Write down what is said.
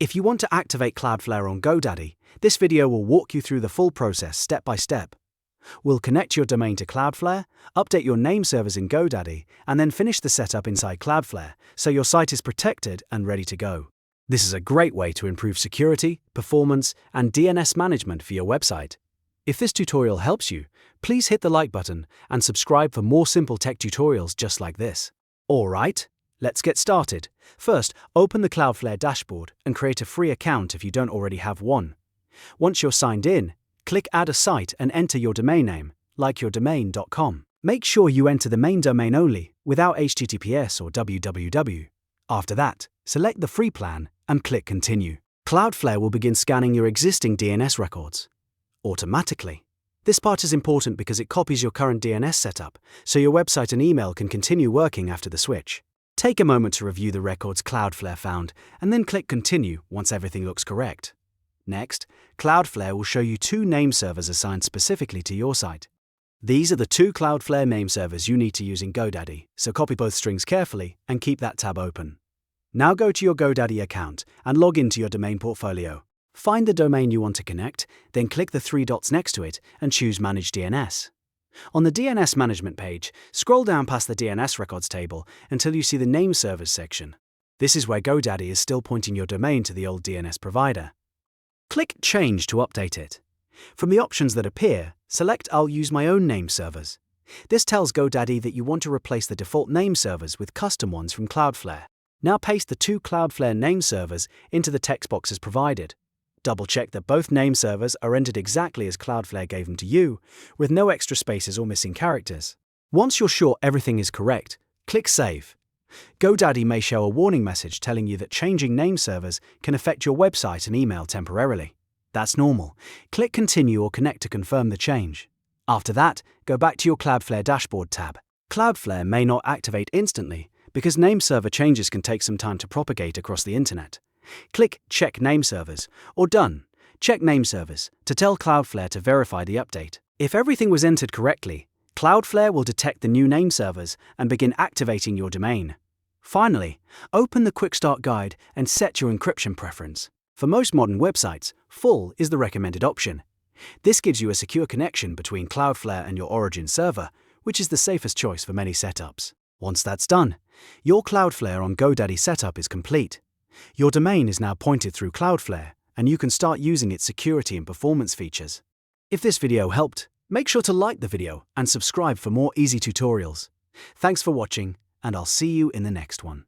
If you want to activate Cloudflare on GoDaddy, this video will walk you through the full process step by step. We'll connect your domain to Cloudflare, update your name servers in GoDaddy, and then finish the setup inside Cloudflare so your site is protected and ready to go. This is a great way to improve security, performance, and DNS management for your website. If this tutorial helps you, please hit the like button and subscribe for more simple tech tutorials just like this. Alright, let's get started. First, open the Cloudflare dashboard and create a free account if you don't already have one. Once you're signed in, click Add a Site and enter your domain name, like yourdomain.com. Make sure you enter the main domain only, without HTTPS or www. After that, select the free plan and click Continue. Cloudflare will begin scanning your existing DNS records automatically. This part is important because it copies your current DNS setup, so your website and email can continue working after the switch. Take a moment to review the records Cloudflare found, and then click Continue once everything looks correct. Next, Cloudflare will show you two name servers assigned specifically to your site. These are the two Cloudflare name servers you need to use in GoDaddy, so copy both strings carefully and keep that tab open. Now go to your GoDaddy account and log into your domain portfolio. Find the domain you want to connect, then click the three dots next to it and choose Manage DNS. On the DNS management page, scroll down past the DNS records table until you see the name servers section. This is where GoDaddy is still pointing your domain to the old DNS provider. Click Change to update it. From the options that appear, select I'll use my own name servers. This tells GoDaddy that you want to replace the default name servers with custom ones from Cloudflare. Now paste the two Cloudflare name servers into the text boxes provided. Double-check that both name servers are entered exactly as Cloudflare gave them to you, with no extra spaces or missing characters. Once you're sure everything is correct, click Save. GoDaddy may show a warning message telling you that changing name servers can affect your website and email temporarily. That's normal. Click Continue or Connect to confirm the change. After that, go back to your Cloudflare Dashboard tab. Cloudflare may not activate instantly because name server changes can take some time to propagate across the internet. Click Check Name Servers or Done. Check Name Servers to tell Cloudflare to verify the update. If everything was entered correctly, Cloudflare will detect the new name servers and begin activating your domain. Finally, open the Quick Start Guide and set your encryption preference. For most modern websites, Full is the recommended option. This gives you a secure connection between Cloudflare and your origin server, which is the safest choice for many setups. Once that's done, your Cloudflare on GoDaddy setup is complete. Your domain is now pointed through Cloudflare, and you can start using its security and performance features. If this video helped, make sure to like the video and subscribe for more easy tutorials. Thanks for watching, and I'll see you in the next one.